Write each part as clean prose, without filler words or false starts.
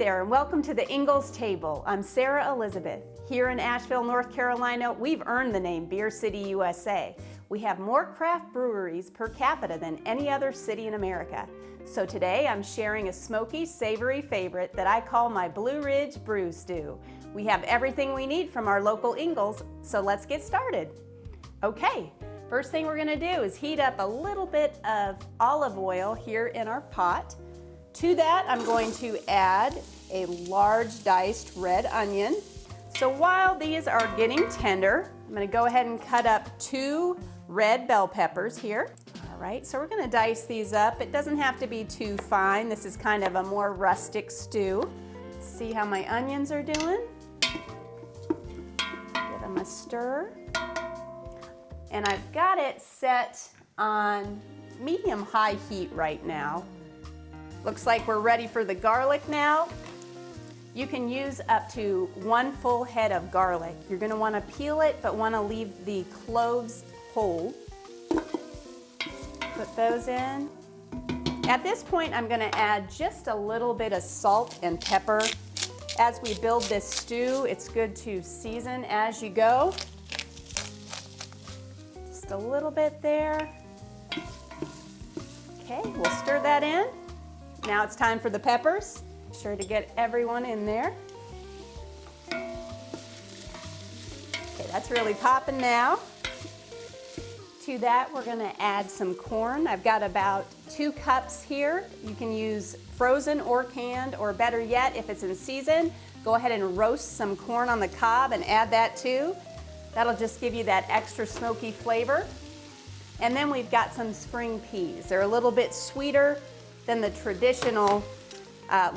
there, and welcome to the Ingles table. I'm Sarah Elizabeth. Here in Asheville, North Carolina, we've earned the name Beer City, USA. We have more craft breweries per capita than any other city in America. So today I'm sharing a smoky, savory favorite that I call my Blue Ridge Brew Stew. We have everything we need from our local Ingles, so let's get started. Okay, first thing we're gonna do is heat up a little bit of olive oil here in our pot. To that, I'm going to add a large diced red onion. So while these are getting tender, I'm going to go ahead and cut up 2 red bell peppers here. All right, so we're going to dice these up. It doesn't have to be too fine. This is kind of a more rustic stew. Let's see how my onions are doing. Give them a stir. And I've got it set on medium-high heat right now. Looks like we're ready for the garlic now. You can use up to 1 full head of garlic. You're gonna wanna peel it, but wanna leave the cloves whole. Put those in. At this point, I'm gonna add just a little bit of salt and pepper. As we build this stew, it's good to season as you go. Just a little bit there. Okay, we'll stir that in. Now it's time for the peppers. Be sure to get everyone in there. Okay, that's really popping now. To that, we're gonna add some corn. I've got about 2 cups here. You can use frozen or canned, or better yet, if it's in season, go ahead and roast some corn on the cob and add that too. That'll just give you that extra smoky flavor. And then we've got some spring peas. They're a little bit sweeter than the traditional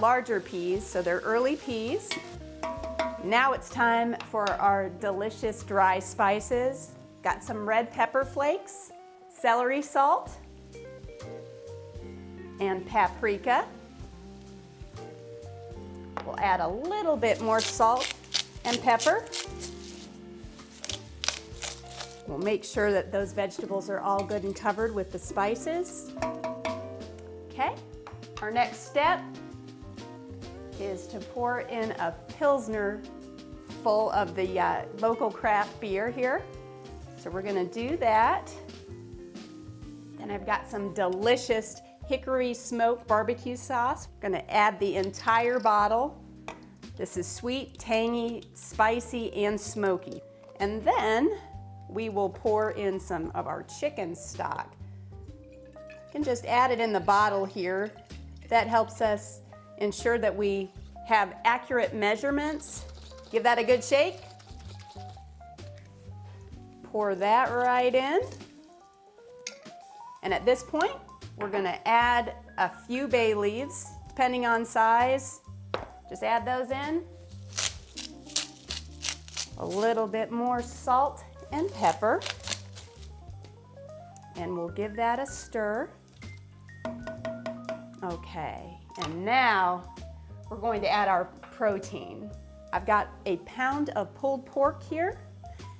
larger peas, so they're early peas. Now it's time for our delicious dry spices. Got some red pepper flakes, celery salt, and paprika. We'll add a little bit more salt and pepper. We'll make sure that those vegetables are all good and covered with the spices. Okay, our next step is to pour in a Pilsner full of the local craft beer here. So we're gonna do that. Then I've got some delicious Hickory smoked barbecue sauce. I'm gonna add the entire bottle. This is sweet, tangy, spicy, and smoky. And then we will pour in some of our chicken stock. You can just add it in the bottle here. That helps us ensure that we have accurate measurements. Give that a good shake. Pour that right in. And at this point, we're gonna add a few bay leaves, depending on size. Just add those in. A little bit more salt and pepper. And we'll give that a stir. Okay, and now we're going to add our protein. I've got a pound of pulled pork here.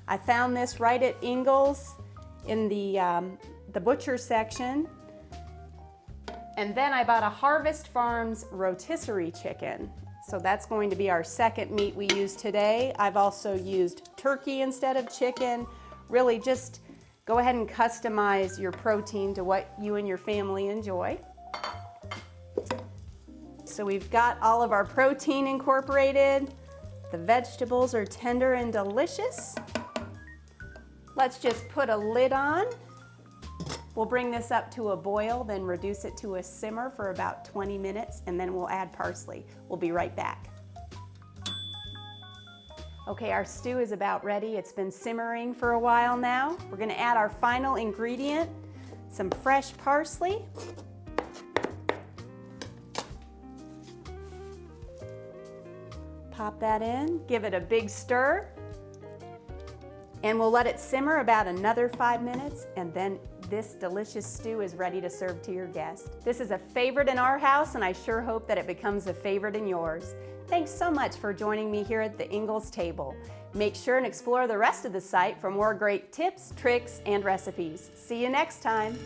I found this right at Ingles in the butcher section. And then I bought a Harvest Farms rotisserie chicken. So that's going to be our second meat we use today. I've also used turkey instead of chicken. Really just go ahead and customize your protein to what you and your family enjoy. So we've got all of our protein incorporated. The vegetables are tender and delicious. Let's just put a lid on. We'll bring this up to a boil, then reduce it to a simmer for about 20 minutes, and then we'll add parsley. We'll be right back. Okay, our stew is about ready. It's been simmering for a while now. We're gonna add our final ingredient, some fresh parsley. Pop that in, give it a big stir, and we'll let it simmer about another 5 minutes, and then this delicious stew is ready to serve to your guest. This is a favorite in our house, and I sure hope that it becomes a favorite in yours. Thanks so much for joining me here at the Ingles table. Make sure and explore the rest of the site for more great tips, tricks, and recipes. See you next time.